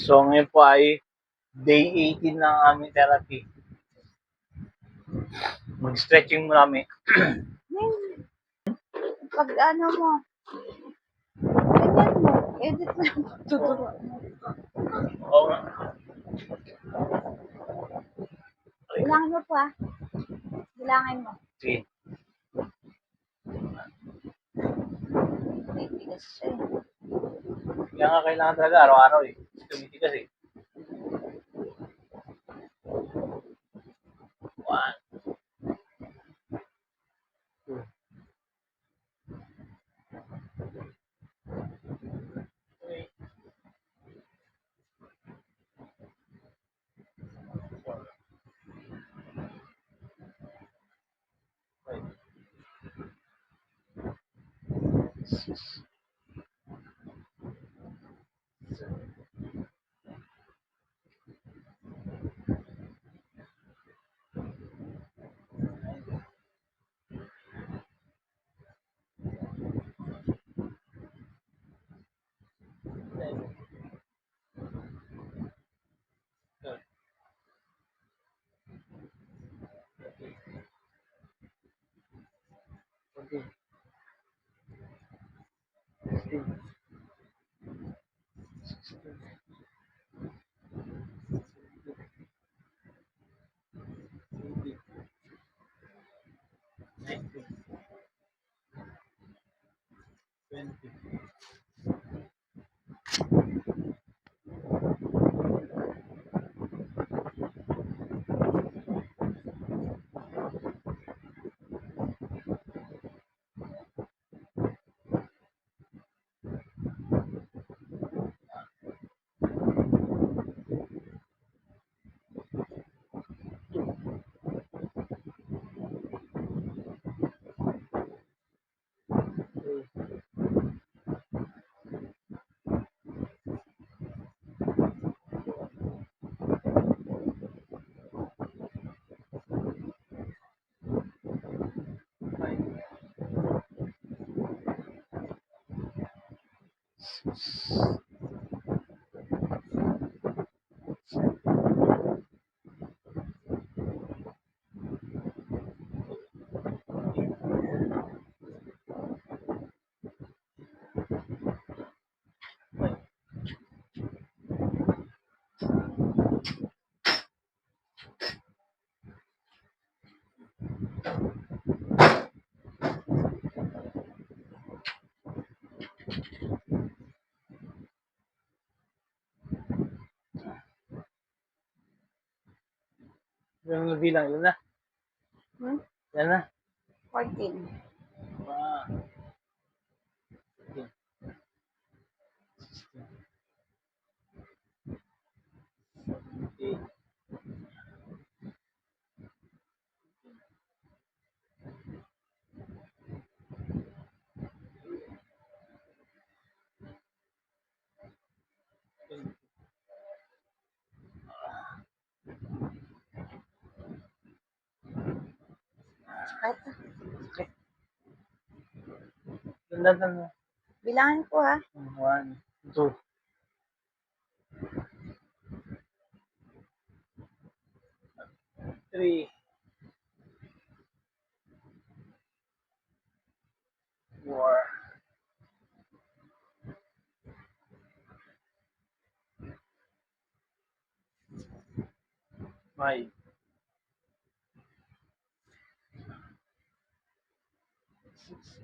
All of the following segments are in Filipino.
So ngayon po ay day 18 ng aming therapy. Mag-stretching mo namin. Pag ano mo, ganyan mo, edit mo yung tuturo mo. Oo nga. Bilangin mo po Bilangin mo. Sige. May tigas siya eh. Kaya nga kailangan talaga araw-araw eh. Tumitigas eh. 1, 2, 3, 4, 5, 6, 7, 9, 10, 12, 13, 14, 15, 16, 17, 18, 19, 20, 3, yung nabilang, yun na. Yan na. 14. 15, 16, 17, 20. Sakit. Dandan. Bilangin po 1, 2, 3, 4, 5, 6,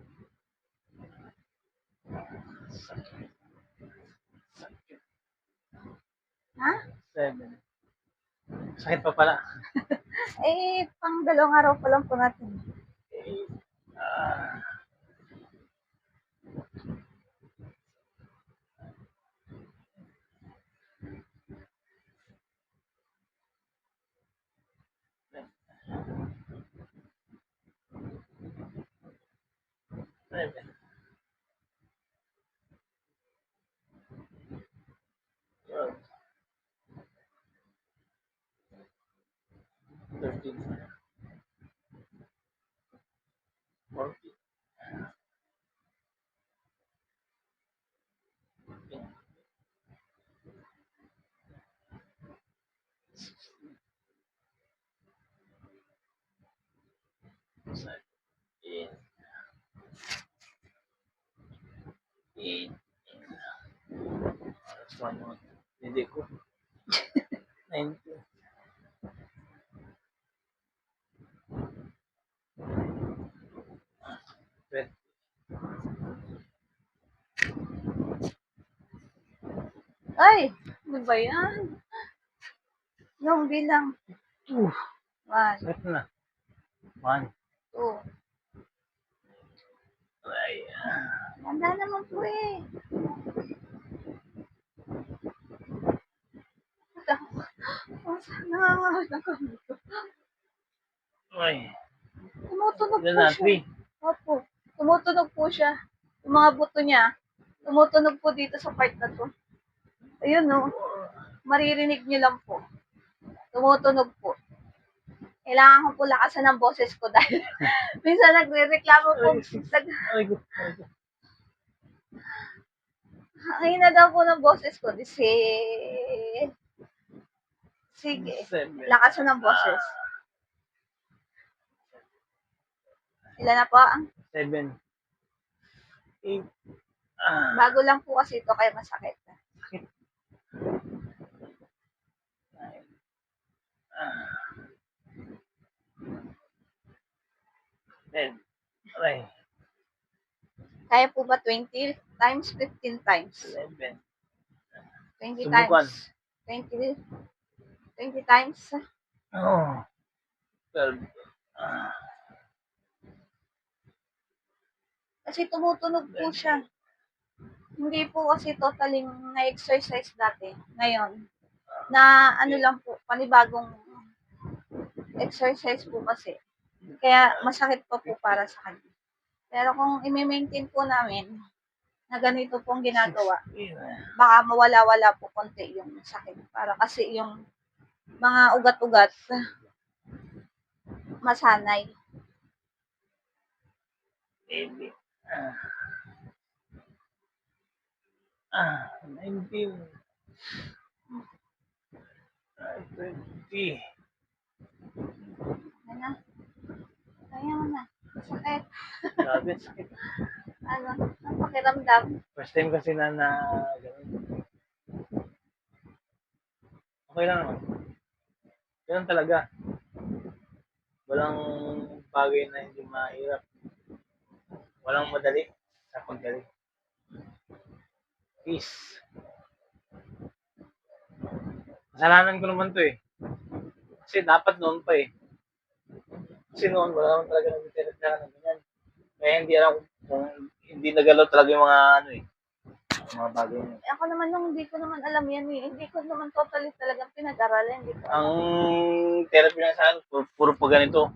7. Sakit pa pala. Pang 2 araw pa lang po natin. 8, 7, 14. 14. Eight. That's one more. Hindi ko. 19. Twenty. Ay, ano ba yan? Yung bilang. Oof. 1, Sakit na. 1. 2. Ay. Ganda naman po eh. Nakakahal ng kamay ko. Ay. Tumutunog Ilan po na? siya. 3. Opo. Tumutunog po siya. Yung mga buto niya, tumutunog po dito sa part na to. Ayun no. Maririnig niyo lang po. Tumutunog po. Kailangan ko po lakasan ng boses ko dahil minsan nagre-reklamo po. Ay, ko. Ang hina daw po ng boses ko. Sige. 7. Lakasan ng boses. Ilan na po? 7. 8. Bago lang po kasi ito kaya masakit. 10. Ay. Kaya po ba 20 times, 15 times? 11. 20 Subukan. times. 20 times. Oh. 12. Kasi tumutunog po siya. Hindi po kasi totaling na-exercise dati. Ngayon, na ano lang po, panibagong exercise po kasi. Kaya masakit pa po para sa kanya. Pero kung i-maintain po namin na ganito pong ginagawa, baka mawala-wala po konti yung sakit. Para kasi yung mga ugat-ugat masanay. Maybe. 19. 20. Ano? Kaya mo na. Sakit. Grabe, sakit. Ano? Ang pakiramdam. First time kasi na ganun. Okay lang naman. Ganun talaga. Walang bagay na hindi mahirap. Walang madali sa paggaling. Peace. Kasalanan ko naman to eh. Kasi dapat noon pa eh. Kasi noon wala naman talaga nag-internet na ganyan. Kaya hindi alam kung hindi nagalaw talaga yung mga ano eh. Mga bagay na. Ako naman nung hindi ko naman alam yan eh. Hindi ko naman totally talagang pinag-aralan. Hindi ko Ang alam. therapy lang sa akin, puro pa ganito.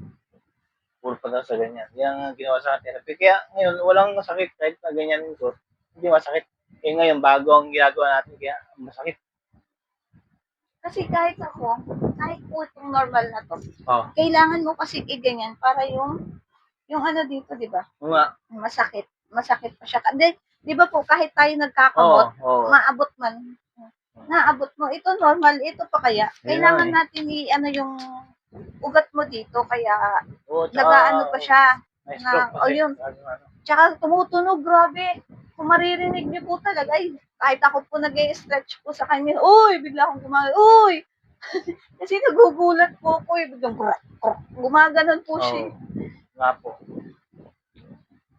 Puro pa daw sa ganyan. Yan ang ginawa sa akin therapy. Kaya ngayon, walang masakit kahit na ganyan ko. Hindi masakit. Eh ngayon, bago ang ginagawa natin, kaya masakit. Kasi kahit ako, kahit po itong normal na to, Oh. kailangan mo kasi i-ganyan para yung ano dito, di ba? Nga. Masakit. Masakit pa siya. Di ba po, kahit tayo nagkakamot, maabot man. Naabot mo. Ito normal. Ito pa kaya. Kailangan natin ano yung ugat mo dito. Kaya, nag-ano pa siya. Yun. Tsaka tumutunog, grabe. Kung maririnig niyo po talaga, ay, kahit ako po nag-i-stretch po sa kanya, uy, bigla akong uy! Kasi nagugulat po ako, biglang gumaganon po siya. Nga po.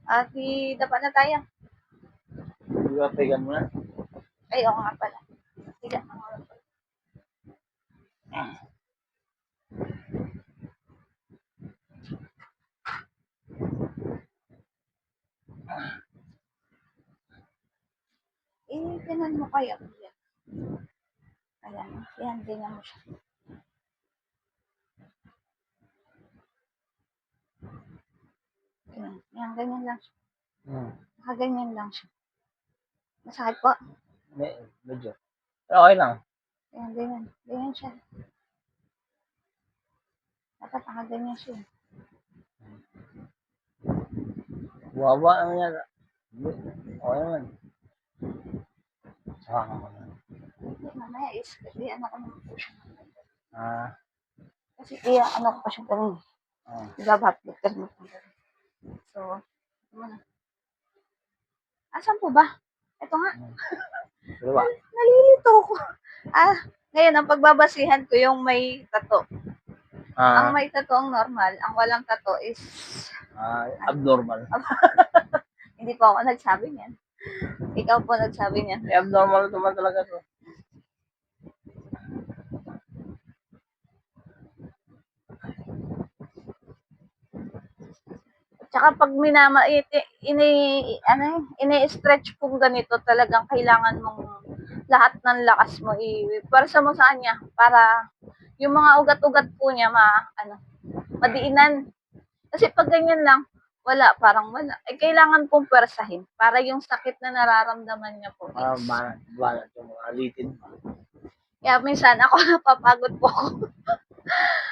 At dapat na tayo. Di ba, pegan mo na? Ay, oo nga pala. Higa na nga pala. Ganun mo kaya. Ayan, ganyan mo siya. Ganyan lang siya. Nakaganyan lang siya. Masakit po? Medyo. Pero okay lang. Ganyan siya. Dapat nakaganyan siya. Buwaba naman yan. Hindi. Okay naman. Saka ka naman. Hindi, mamaya is, kasi ano ko naman po siya. Ah, Kasi iya, ano ko pa siya ganun. ah. Ibabapit ka mo po. So, ano na. Asan po ba? Ito nga. Pero ba? Nalilito ko. Ngayon, ang pagbabasihan ko yung may tato. Ang Ah, may tato ang normal. Ang walang tato is, abnormal. hindi po ako nagsabi niyan. Ikaw po nagsabi niyan. Abnormal naman talaga to. Tsaka pag ini-stretch po ganito, talagang kailangan mong lahat ng lakas mo iparsa mo sa kanya para yung mga ugat-ugat po niya madiinan. Kasi pag ganyan lang, wala, parang wala. Kailangan pong persahin para yung sakit na nararamdaman niya po is. Banat yung mga litid. Kaya minsan ako napapagod po ako.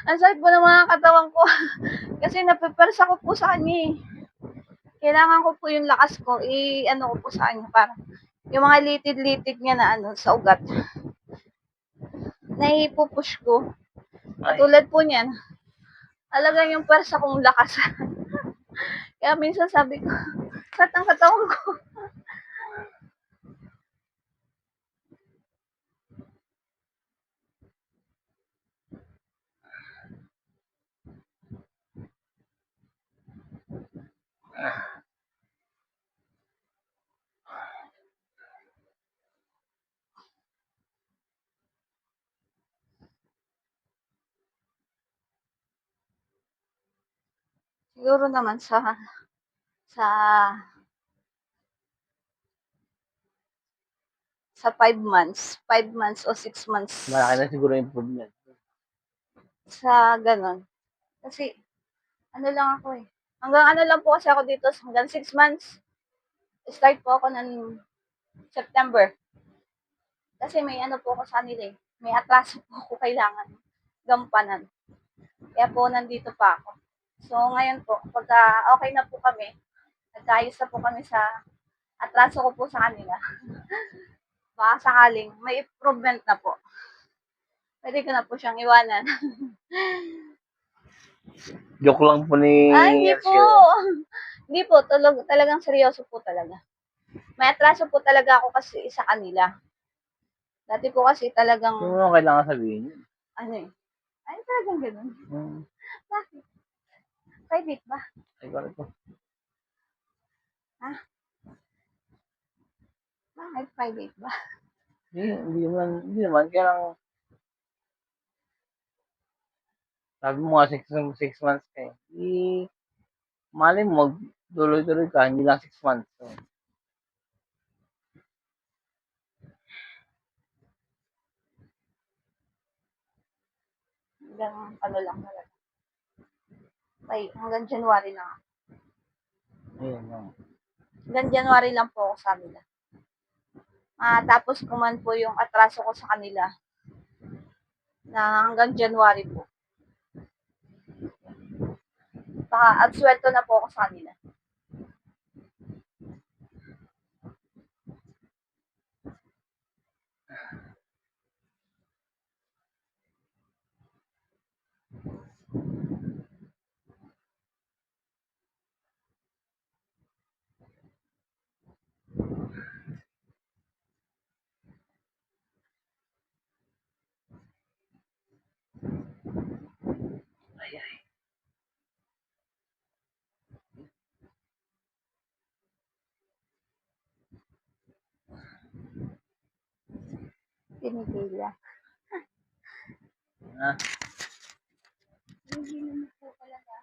Ang sakit po ng mga katawan ko. Kasi napepersa ko po sa kanya eh. Kailangan ko po yung lakas ko, ko po sa kanya para yung mga litid-litid niya na sa ugat. Naipupush ko. Katulad po niyan. Talagang yung persa kong lakas. Kaya minsan sabi ko, sakit ang katawan ko. Siguro naman sa sa 5 months o 6 months. Malaki na siguro yung improvement. Sa ganon. Kasi, ano lang ako eh. Hanggang ano lang po kasi ako dito, hanggang 6 months. Start po ako ng September. Kasi may ano po ako sa kanila eh. May atraso po ako kailangan gampanan. Kaya po nandito pa ako. So ngayon po, pagka okay na po kami, nagkaayos na po kami sa atraso ko po sa kanila. Baka sakaling may improvement na po. Pwede ko na po siyang iwanan. Joke lang po ni Hindi po. Hindi po, talagang seryoso po talaga. May atraso po talaga ako kasi sa kanila. Dati po kasi talagang, Hindi mo kailangan sabihin yun. ano eh, ay talagang ganun. Bakit? Private ba? Ay, bakit po? Ha? Bakit private ba? Hindi naman. Kaya lang, sabi mo nga 6 months ka eh. Mali mo, tuloy-tuloy ka, hindi lang 6 months. So, Hanggang ano lang talaga. Hanggang January lang. ayun lang. Hanggang January lang po ako sa kanila. Tapos kuman po yung atraso ko sa kanila na hanggang January po. Absuelto na po ako sa kanila. Pinipila. Ha? Hindi naman po talaga.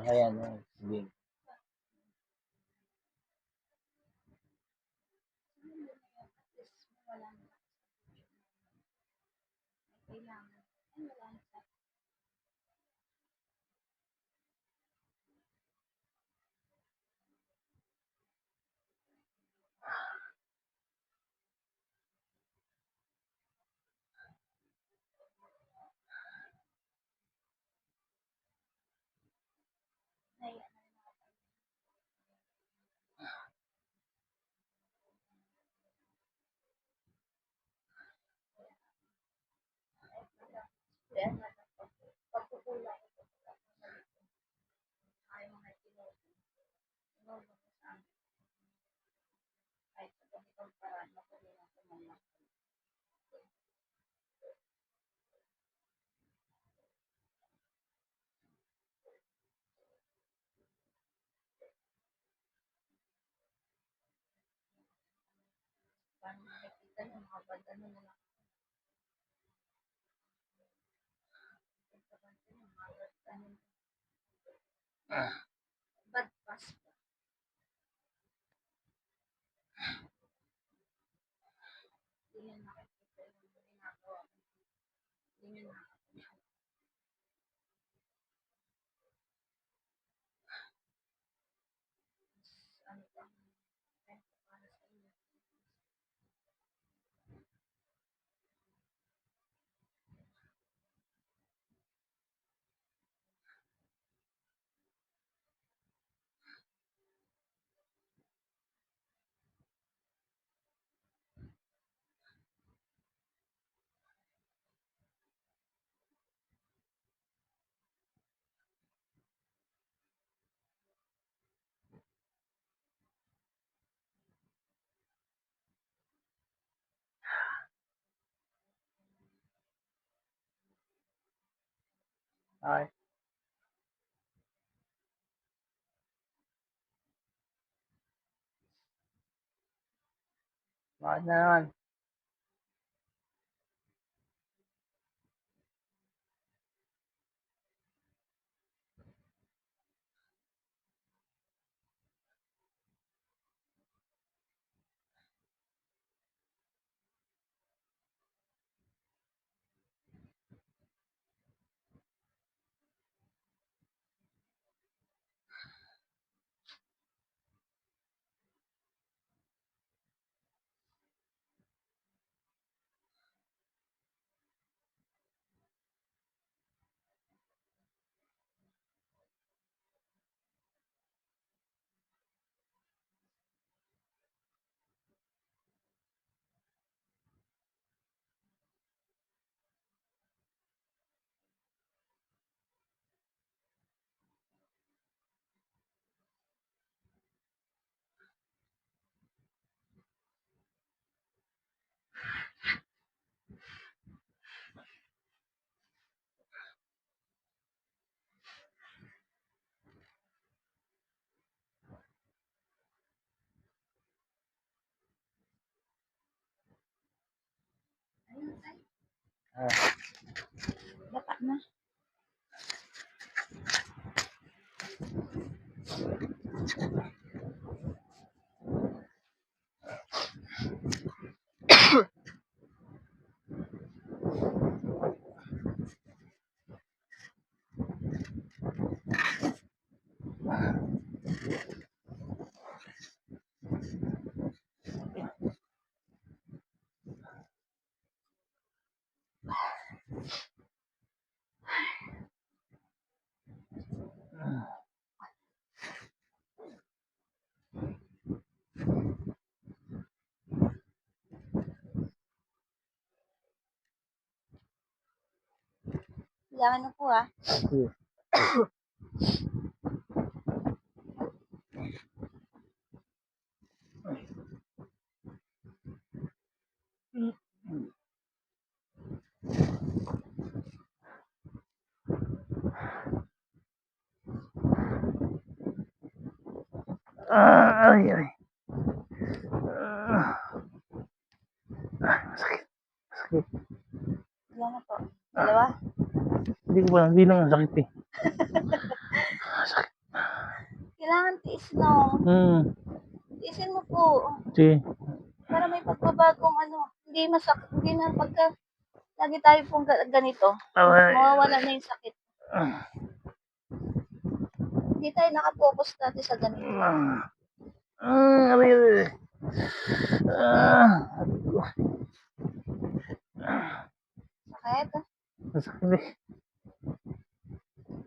Kaya no. Sige. Kailangan. Kaya nga pagkukulang ito ay mga tinulong sa amin kahit sa ganitong paraan matulungan ko man lang. Paano nakikita yung mga bad ano na lang. Bad pass ba? Hindi niya nakikita yung ginagawa ko. Hindi niya nakikita. Ano ba? Para sa inyo. Ay, bakit na naman? Ayun, ay, Ah, baka na. Kailangan na po ah. sige. Ay, ay. Masakit. Masakit. Kailangan na po. Dalawa. Hindi lang ang sakit eh. Masakit. Kailangan tiis no. Tiisin mo po. Sige. Para may pagbabagong ano. Hindi masakit. Hindi na pagka lagi tayo pong ganito. Mawawala na yung sakit. Hindi tayo nakapokus dati sa ganito. Aray, aray. Sakit. Masakit eh.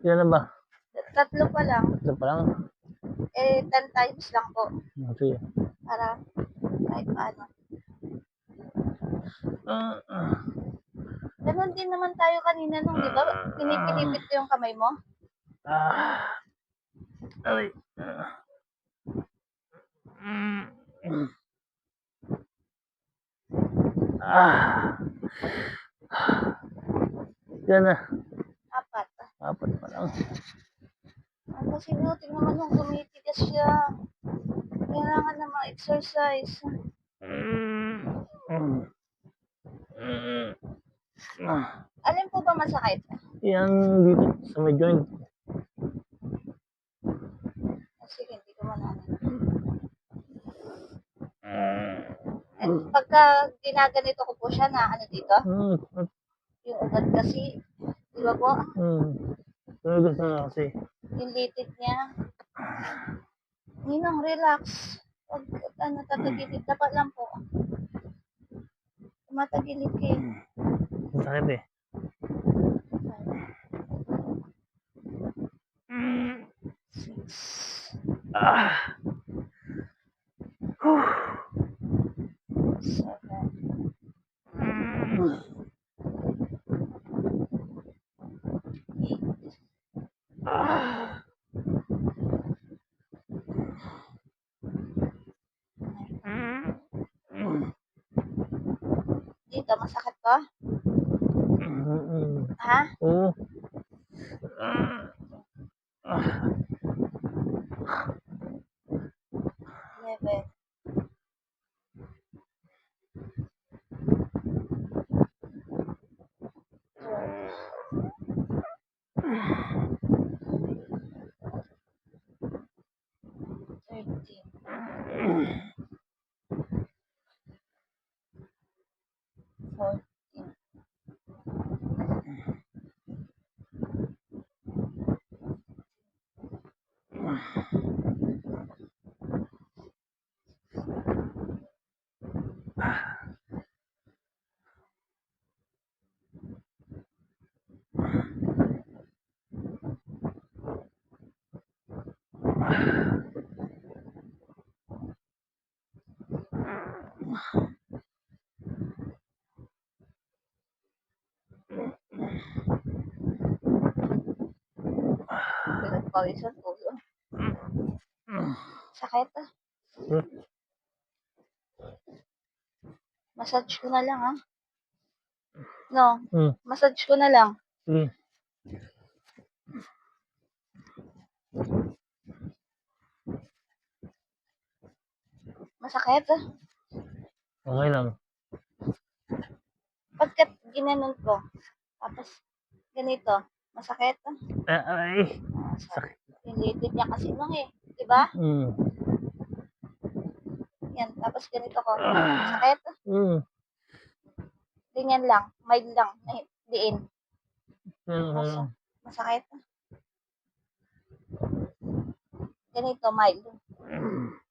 Ilan na ba? 3 pa lang. Ito pa lang. 10 times lang po. Sige. Para kahit paano. Ganon din naman tayo kanina nung, di ba? Pinipilipit ko yung kamay mo. Ay. Mm. Yan na. Apat. Apat pa lang. Kasi no, tingnan mo nung tumitigas siya. Kailangan na ma-exercise. Alin po ba masakit? Yan dito sa may joint. Sige, hindi ko malaman. Pagka ginaganito ko po siya na ano dito, yung ugat kasi, di ba po? Tumigas na kasi. Yung litid niya. Ninong, relax. Pag ano, tatagilid, dapat lang po. Tumatagilid ka eh. Masakit eh. Seven. Dito, masakit to? Ha? Oo. 11. Pinagpawisan po yun. Sakit ah. Massage ko na lang ah. No, massage ko na lang. Masakit ah. Okay lang. Pagkat ginanon ko, tapos ganito, masakit ah. Ay. Sakit. Yung litid niya kasi lang eh. Diba? Yan, tapos ganito ko. Sakit ah. Ganyan lang, mild lang, diin. Masakit ah. Ganito, mild.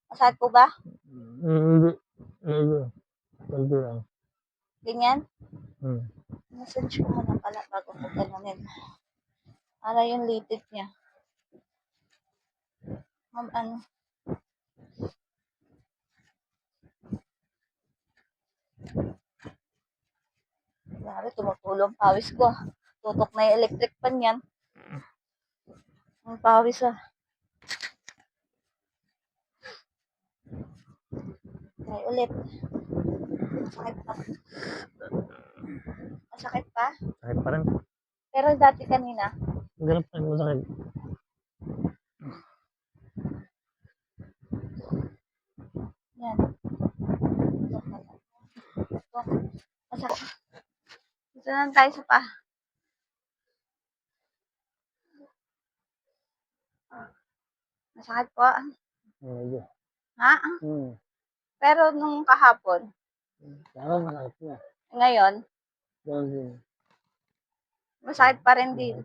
Masakit po ba? Hindi. Kunti lang. Ganyan? Massage ko muna pala bago ko ganonin. Para yung litid niya. Ano? Grabe, tumutulong pawis ko. Tutok na yung electric pan yan. Ang pawis ah. Try ulit. Masakit pa. Masakit pa? Sakit pa rin. Pero dati kanina. Ganun pa rin masakit. Yan. Masakit. Dito lang tayo sa pa. Masakit po. Medyo. Ha? Pero nung kahapon. Masakit na. Ngayon. Ganun din. Masakit pa rin din.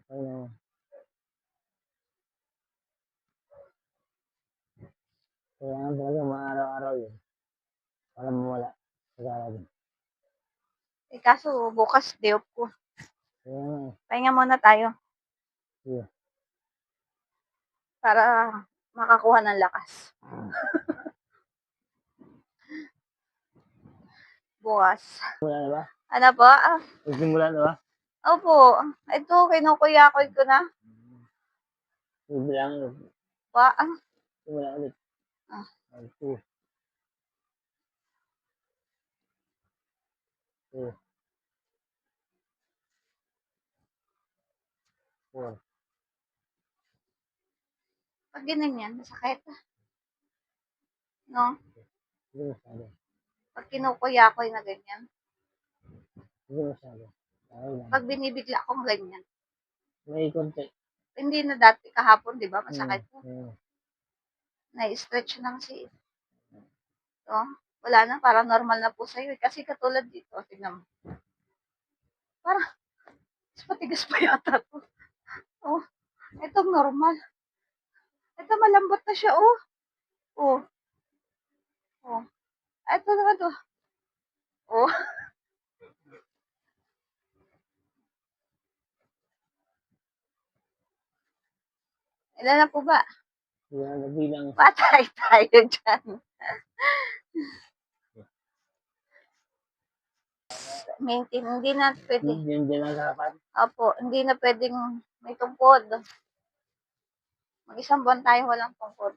Kailangan talaga maaraw-araw yun. Para mawala. Kaso bukas day off ko. Pahinga muna tayo. Para makakuha ng lakas. Bukas. Wala na ba? Ano po? Nagsimula na ba? Opo. Ito, kinukuyakoy ko na. Bibilang. Pa, Simula ulit. Ah. 2. 2. 4. pag ginanyan, masakit. No? Hindi masyado. Pag kinukuyakoy na ganyan. Hindi masyado. Okay lang. Pag binibigla akong ganyan. May konti. Hindi na dati kahapon, di ba? Masakit. Hmm. Na-stretch lang si ito. Wala na, parang normal na po sa'yo. Kasi katulad dito, tignan mo. Parang, mas patigas pa yata to. Oh, ito normal. Ito malambot na siya, oh. Oh, oh. Ito naman to. Oh, ilan na po ba? Yan, nabilang. Patay tayo dyan. Maintain, hindi na pwede. Hindi na sarapan. Opo, hindi na pwedeng may tungkod. Mag-isang buwan tayo walang tungkod.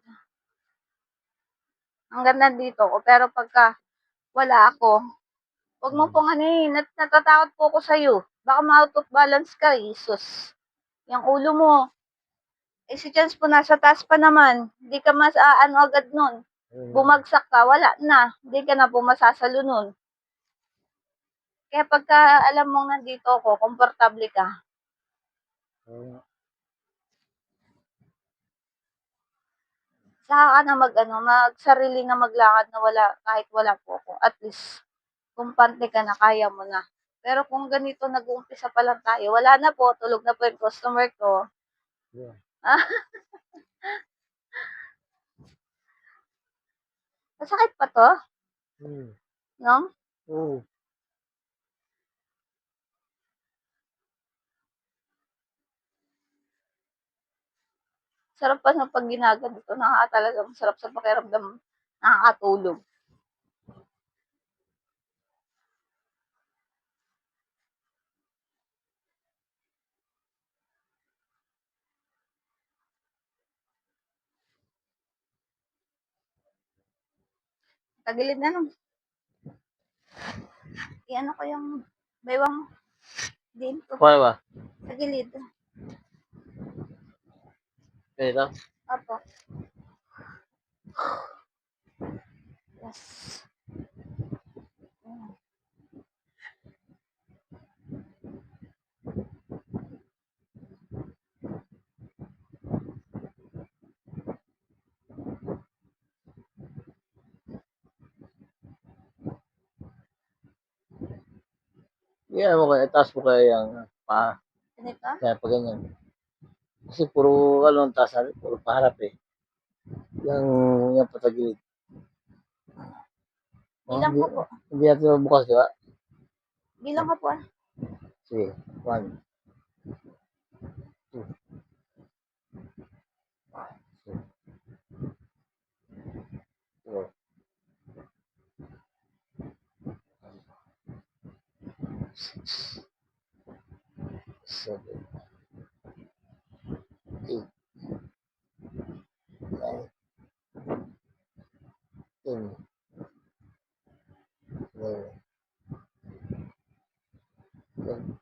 Ang ganda dito ko, pero pagka wala ako, huwag mo pong ano eh, natatakot po ako sa'yo. Baka ma-out of balance ka, Jesus. Yung ulo mo, eh si Chance po nasa taas pa naman. Hindi ka mas ano agad nun. Bumagsak ka, wala na. Hindi ka na po masasalo nun. Kaya pagka alam mong nandito ako, komportable ka. Saka ka na magsarili na maglakad na wala, kahit wala po ako. At least, kumpante ka na, kaya mo na. Pero kung ganito nag-uumpisa pa lang tayo, wala na po, tulog na po yung customer ko. Yeah. Masakit pa to? No? Oo. Sarap pa sa pag ginaganito, talagang sarap sa pakiramdam, nakakatulog. Tagilid na lang. Iyan ko yung baywang din ko. Paano ba? Tagilid. Ganito? Opo. Yes. Yan mo kaya, taas mo kaya yung paa. Ganito? Kaya pa ganyan. Kasi puro, ang taas natin, puro paharap eh. Yung patagilid. Bilang ko po. Hindi natin mabukas, di ba? Bilang ko po. Sige, 1, 2, 4, 6, 7, 8, 9, 10, 11, 12,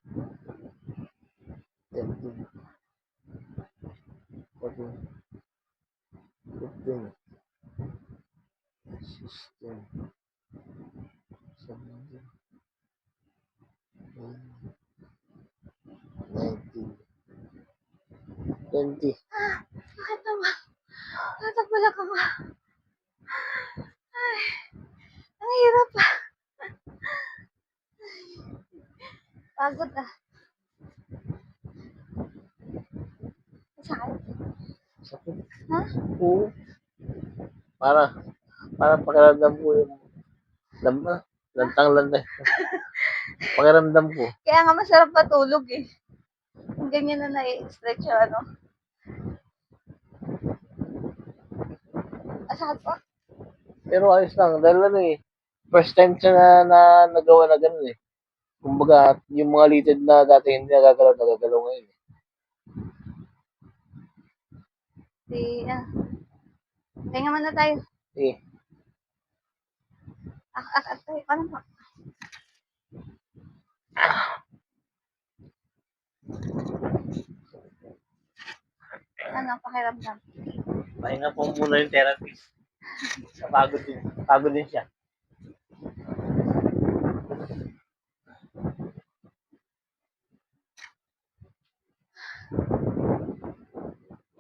13, 14, 15, 16, 17, 18, 19, 20. Bakit naman? Tatakbala ka ba? Ay, ang hirap pa. Pagod ah. Masakit. Sakit. Ha? Oo. Para pakiramdam ko yung lantang-lantang. Pakiramdam ko. Kaya nga masarap matulog eh. Yung ganyan na nai-stretch yung ano. Masakit po? Pero ayos lang. Dahil first time siya na nagawa na ganun eh. Kumbaga, yung mga litid na dati hindi nagagalaw ngayon. Kaya muna tayo. Eh, Tayo. Paano po? Ano ang pakiramdam? pahinga po muna yung therapist. Pagod din. Pagod din siya.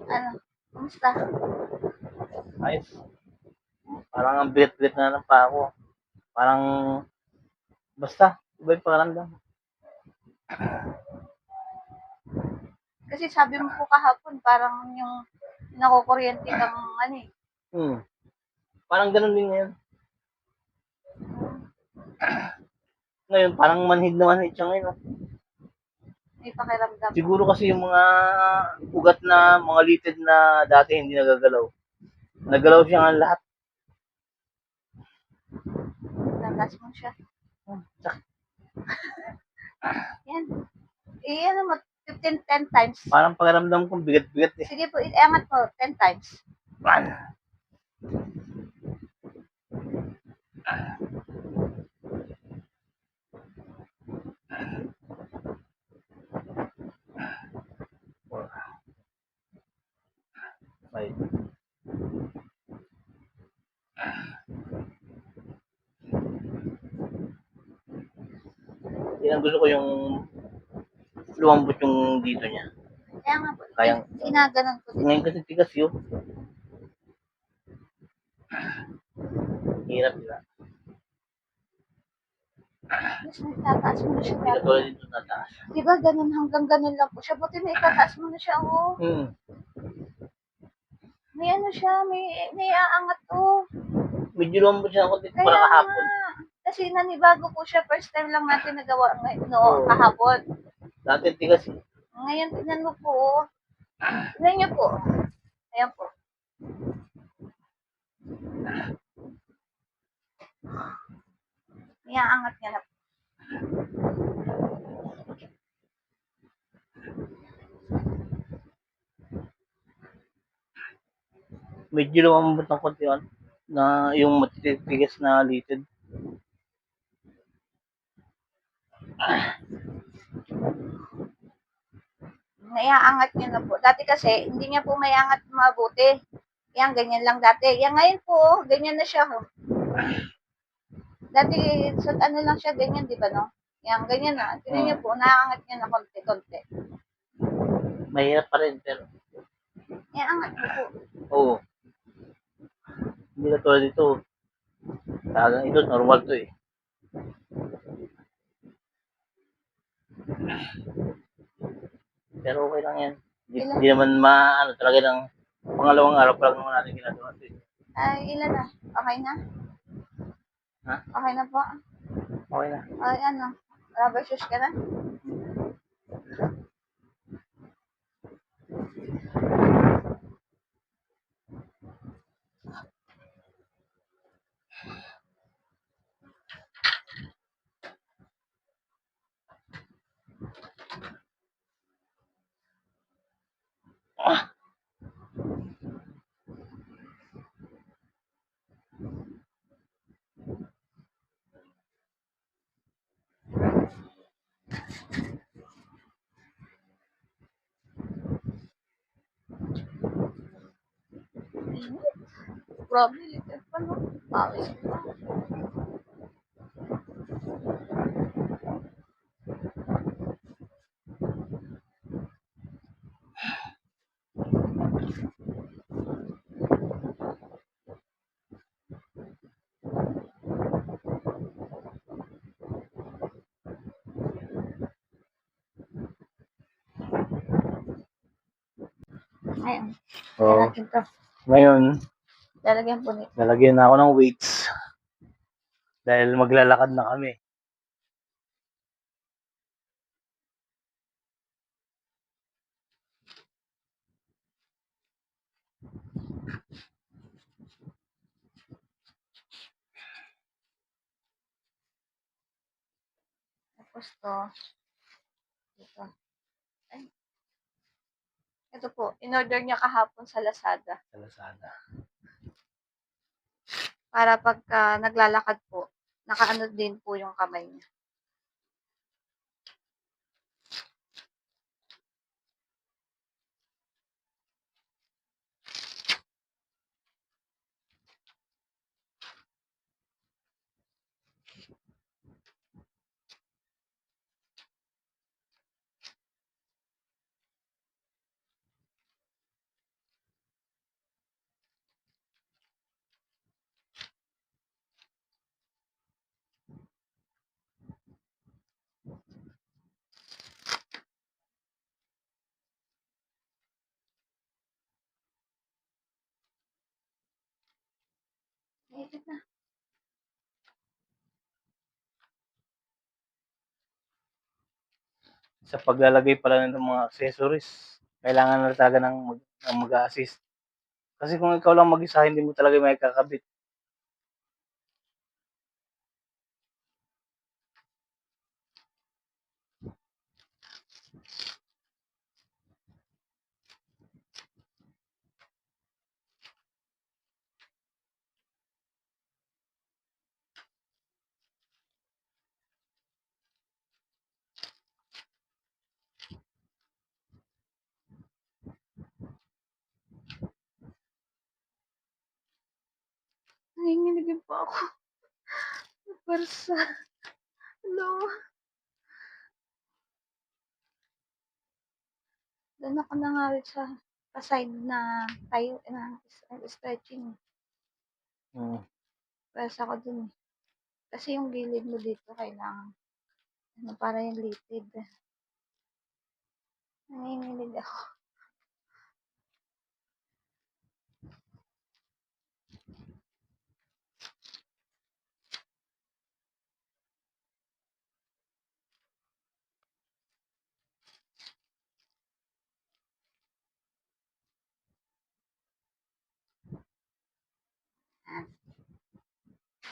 Ano? Kumusta? Ayos. Parang ang bigat-bigat na ng pa ako. Parang, basta, iba yung pakiramdam. Kasi sabi mo po kahapon, parang yung nakukuryente kang ano eh. Parang ganun din ngayon. Ngayon, parang manhid na manhid siya ngayon. May pakiramdam. Siguro kasi yung mga ugat na, mga litid na dati hindi nagagalaw. Nagalaw siya nga lahat. Natas mo siya. Sakit. Yan. Ano mo, 10 times. Parang pakiramdam kong bigat-bigat eh. Sige po, iangat mo, 10 times. Man. Right. Yan ang gusto ko yung lumambot yung dito niya. Kaya nga po, Kayang, ginaganon ko din. ngayon kasi tigas yun. Hirap nila. Mas tataas mo na siya. Hindi ka tulad dito nataas. Diba ganun hanggang ganun lang po siya. Buti may tataas mo na siya, oh. May ano siya, may aangat, oh. Medyo lumambot siya ako dito Kaya para kahapon. nga. Kasi nanibago po siya. First time lang natin nagawa kahapon. Dati tigas eh. Ngayon, tignan mo po, oh. Tignan niyo po. Ayan po. May aangat niya na po. Medyo lumambot ng konti yun. Na yung matitigas na litid. Naiaangat niya na po. Dati kasi, hindi niya po may angat mabuti. Yan, ganyan lang dati. Yan, ngayon po, ganyan na siya. Dati, sa ano lang siya, ganyan, di ba, no? Yan, ganyan na. Tingnan niyo po, naaangat niya na konti-konti. Mahirap pa rin, pero Iangat mo po. oo. Hindi ka tulad dito. Talagang ito, normal to eh. Pero okay lang yan. Hindi naman maano talaga ng pangalawang araw pa lang naman natin ginagawa ito eh. Ay, ilan na? Okay na? Ha? Okay na po? Okay na. Ay, ano? Rubber shoes ka na? Init. Grabe, little pa, no? Pawis pa. Ayun. Oo. Lalagyan to. Ngayon, Lalagyan po nito. lalagyan na ako ng weights. Dahil maglalakad na kami. Tapos to, ito. Ay, ito po, in-order niya kahapon sa Lazada. Sa Lazada. Para pagka naglalakad po, nakaano din po yung kamay niya. Edit na. Sa paglalagay pala ng mga accessories, kailangan na talaga ng mag-a-assist. Kasi kung ikaw lang mag-isa, hindi mo talaga may kakabit. Nanginginig pa ako. Parsa. Hello. Doon ako nangalit sa side na tayo na stretching. Hmm. Press ako dun. Kasi yung gilid mo dito kailangan. Ano, para yung litid. Nanginginig ako.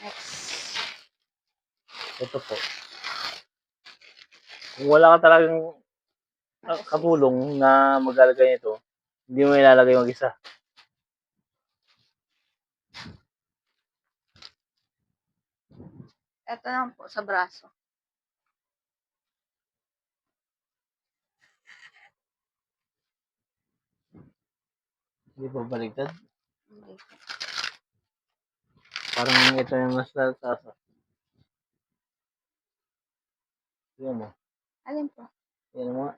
Next. Ito po. Kung wala ka talagang katulong na maglalagay nito, hindi mo ilalagay mag-isa. Ito lang po sa braso. Hindi ba baligtad? Hindi. Parang ito yung mas taas. Yan mo. Alin po? Yan mo.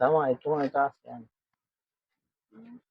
Tama, ito nga itaas. Yan. Hmm.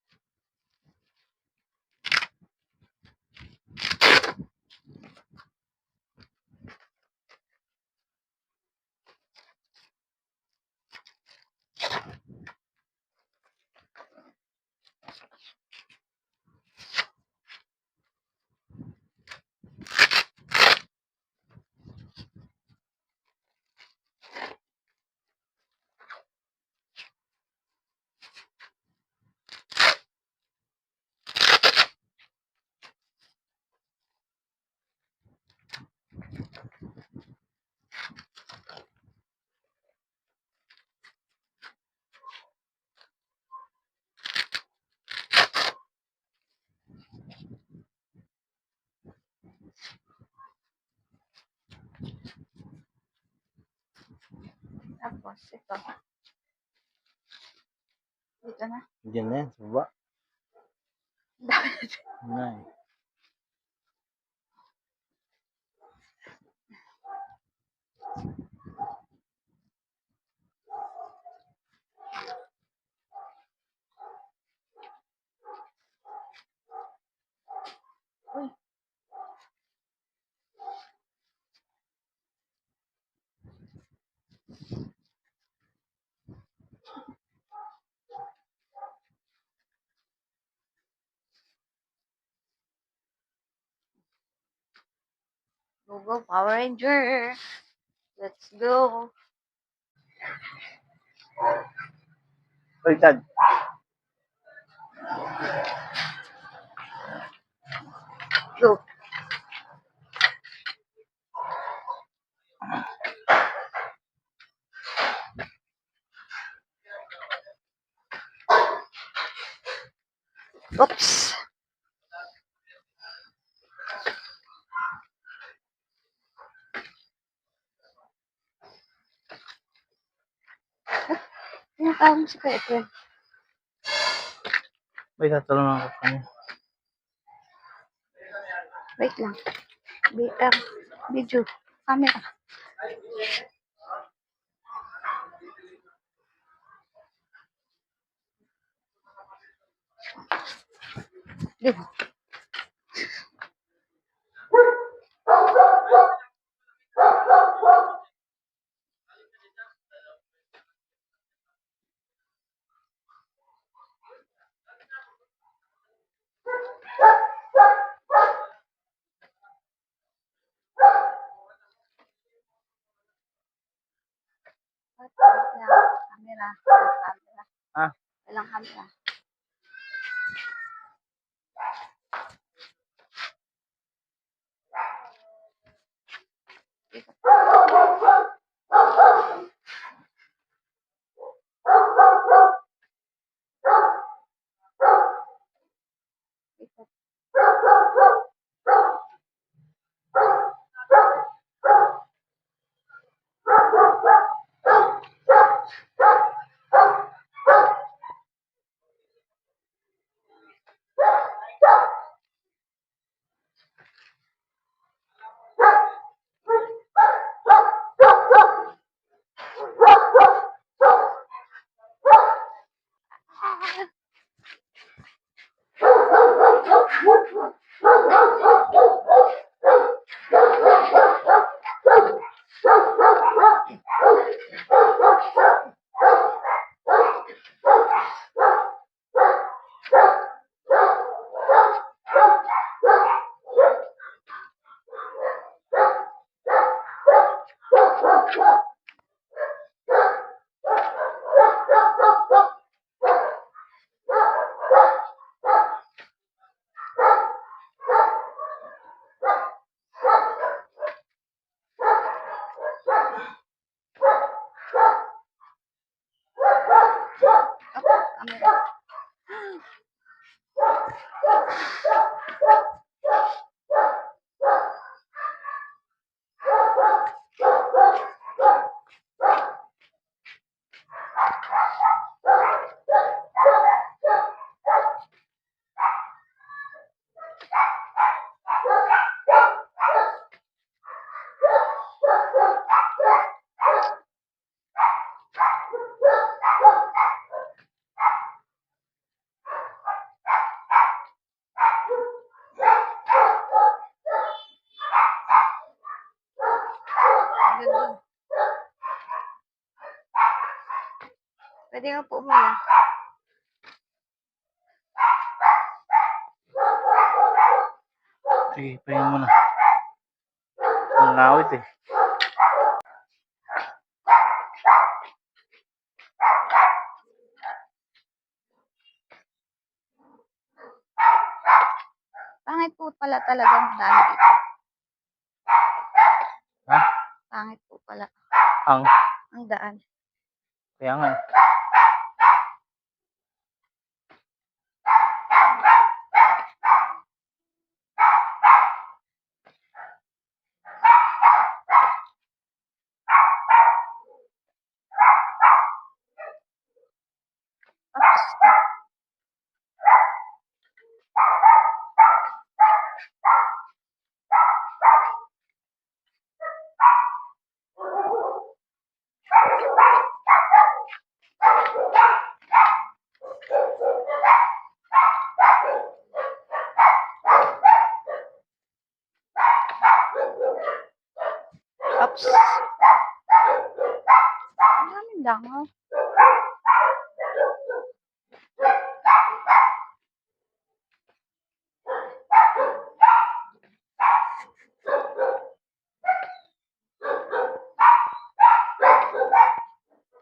Tapos ito. Dito na. Diyan na yan, sa baba. Dami. Yan. Uy. Go, Power Ranger. Let's go. Baligtad. Go. Tawag mo si Kuya Efren. May tatanong ako kanya. Wait lang. Video. Camera. Dito. Wait lang. Camera. Camera. Ah, Walang camera. Dito. Dito. Camera. Ganda. Pwede nga po muna. sige, pahinga muna. Ang lawit eh. Pangit po pala talagang daan dito. Ha? Pangit po pala Ang, ang daan. kaya nga eh. Oops. Oops. Ang daming langaw.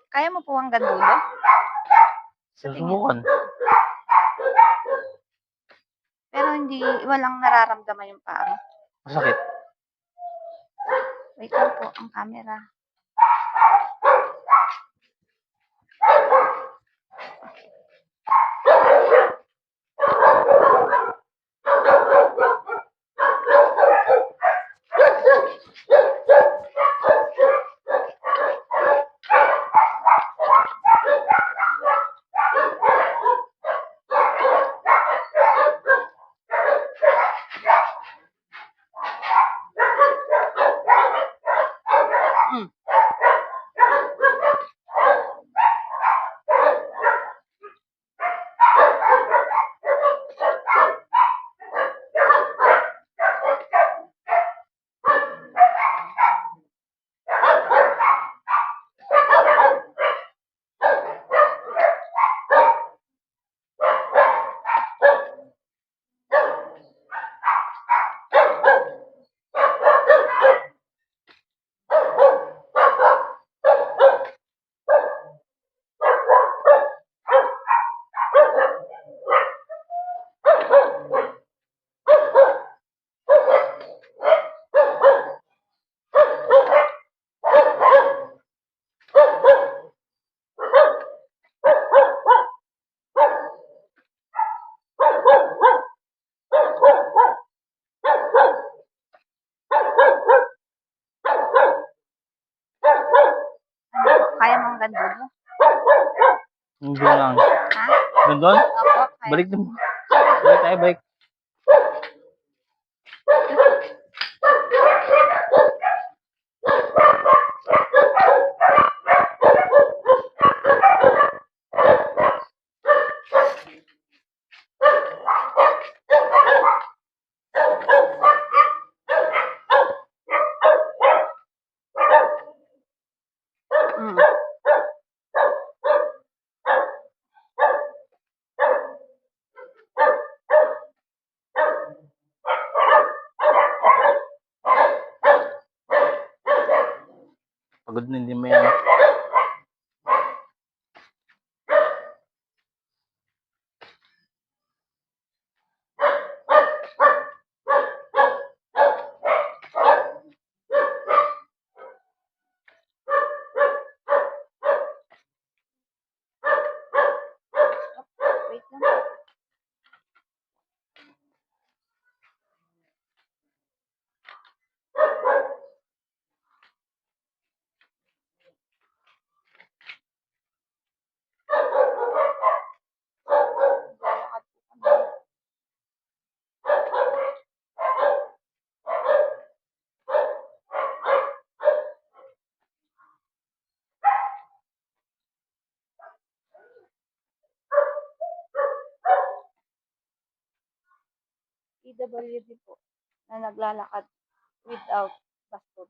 Kaya mo po hanggang dulo? Susubukan. Pero hindi, walang nararamdaman yung paa mo. Masakit. Wait lang po ang camera. hanggang dulo. Hindi lang. Ha? Gandun? Opo. Kaya. Balik mo. Balik tayo, balik. Mm. Pagod na, hindi mo yan. Wait lang. Lalakad po kami. PWD po na naglalakad without baston.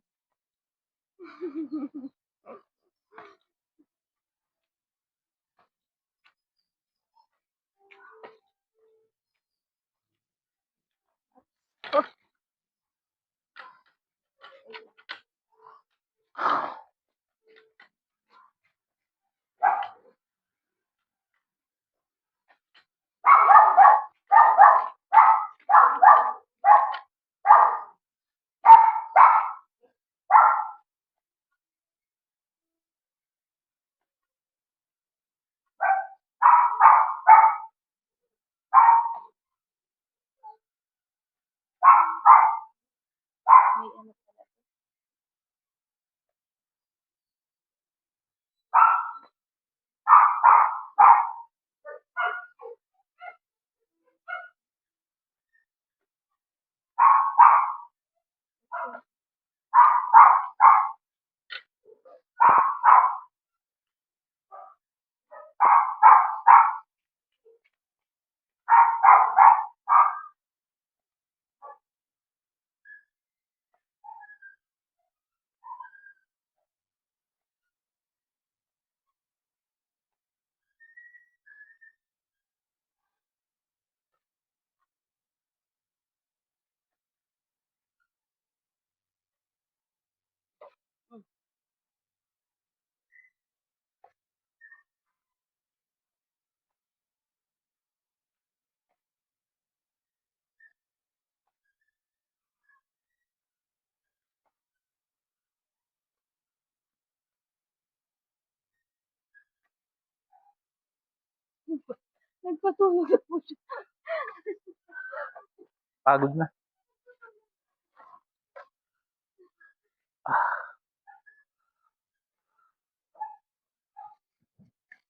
May ano pala. Nagpatulog na po siya. Pagod na.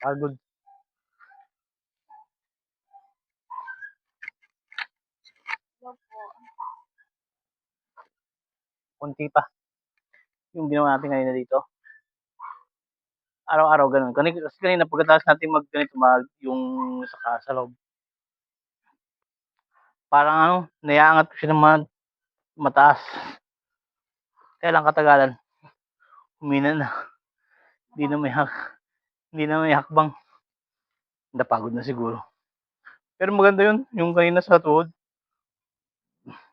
Pagod. Hello po. Kunti pa. Yung ginawa natin kanina dito. Araw-araw ganun. Kasi kanina pagkatapos natin ganito, yung sa loob. Parang ano, naiangat ko siya ng mataas. Kaya lang katagalan. Humina na. Hindi na may hakbang. Napagod na siguro. Pero maganda yun. Yung kanina sa tuhod.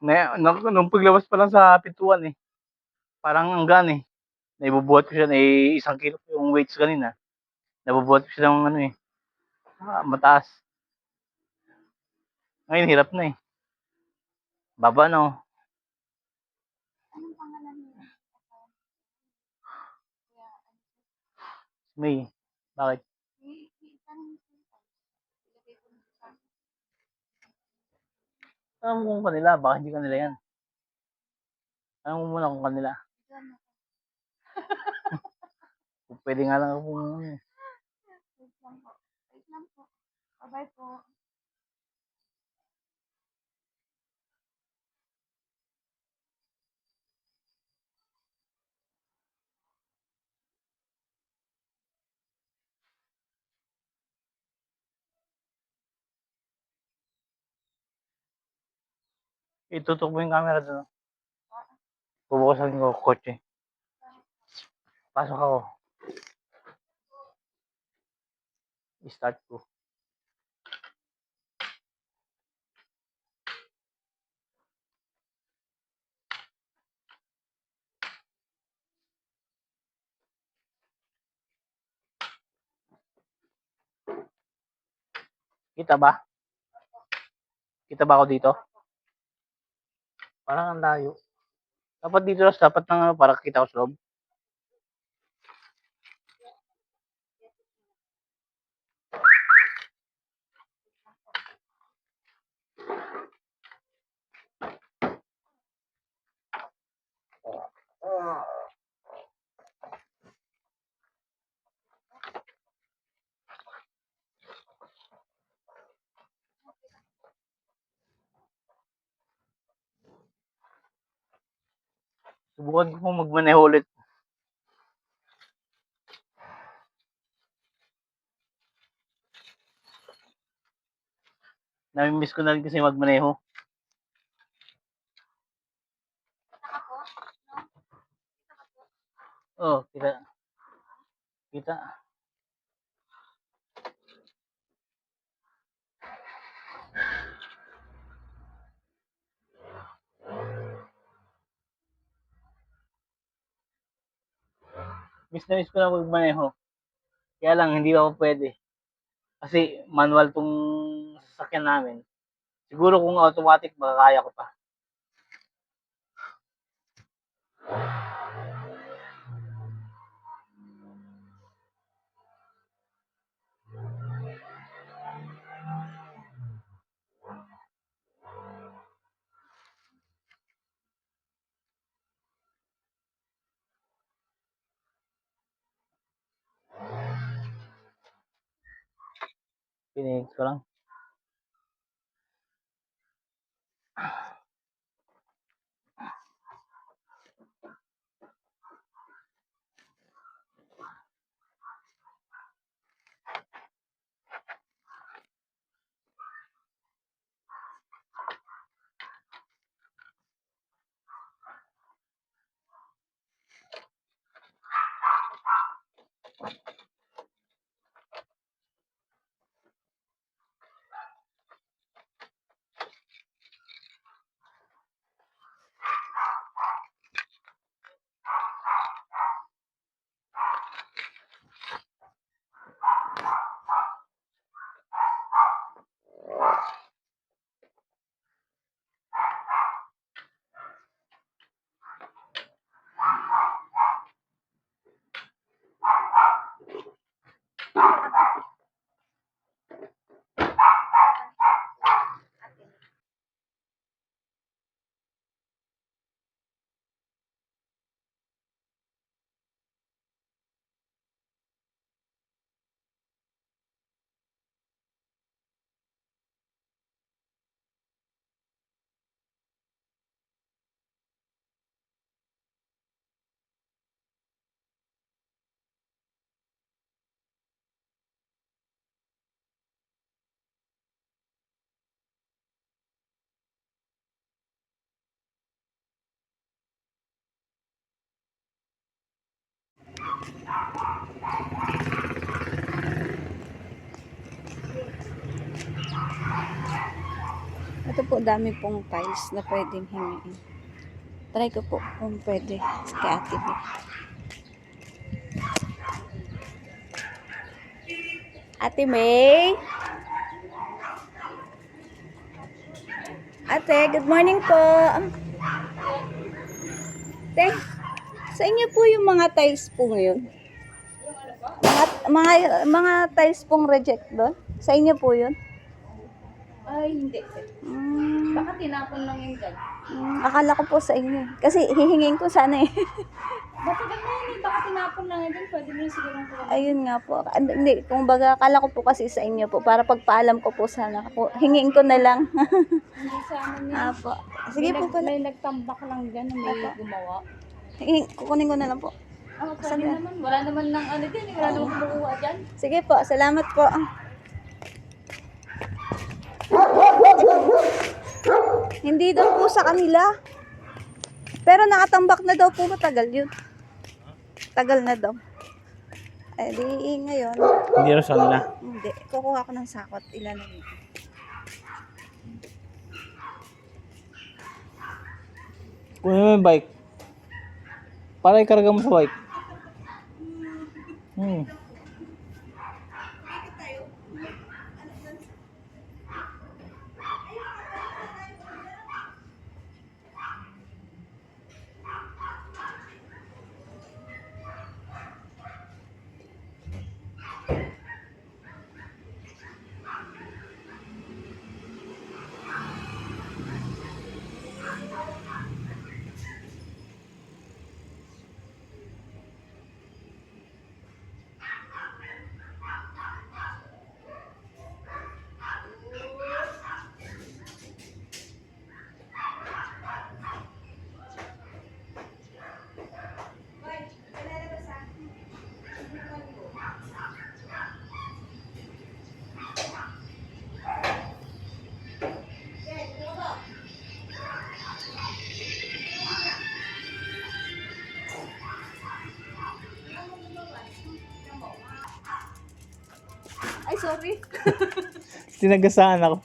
Nung paglabas pa lang sa pintuan eh. Parang anggan eh. Naibubuhat ko siya na 1 kilo yung weights kanina. Nabubuhat ko siya ng ano eh. Mataas. Ngayon hirap na eh. Baba na oh. Anong pangalan niya? May. Bakit? Alam mo kung kanila. Baka hindi kanila yan. Alam mo muna kung kanila. Kung pwede nga lang ako. Wait lang po. Wait lang po. Bye-bye po. Itutok mo yung camera doon. Bubukasan ko kotse. Pasok ako. I-start ko. Kita ba? Kita ba ako dito? Parang ang layo. Dapat dito lang, dapat nang para kita ko sa loob. Subukan ko pong magmaneho ulit. Namimiss ko na rin kasi magmaneho. Saka po, no? Oh, kita. Kita. Miss na miss ko na magmaneho. Kaya lang, hindi ako pwede. Kasi manual tong sasakyan namin. Siguro kung automatic, makakaya ko pa. Pinihit ko lang. Ito po, dami pong tiles na pwedeng hingin. Try ko po kung pwede kay Ate May. Ate May? Ate, good morning po. Ate, sa inyo po yung mga tiles po ngayon? Mga tiles pong reject doon? Sa inyo po yun? Ay, hindi. Mm, Baka tinapon lang yun dyan. Akala ko po sa inyo. Kasi hihingin ko sana eh. Matagal na yun eh. Baka tinapon lang din. Pwede mo siguro kuha. Ayun nga po. Hindi, kung baga, akala ko po kasi sa inyo po. Para pagpaalam ko po sana. Hingin ko na lang. Hindi sa amin yun. Apo. Sige po pala. May nagtambak lang dyan na may gumawa. Kukunin ko na lang po. Pwede naman. Wala naman lang ano din. Wala naman kumukuha dyan. Sige po, salamat po. Hindi daw po sa kanila. Pero nakatambak na daw po, matagal yun. Tagal na daw. Eh di ngayon, Hindi rin sa nila. hindi. Kukuha ko ng sakot. Ilan na dito. Kunin mo yung bike. Para ikarga mo sa bike. Ay, sorry. Tinagasaan ako.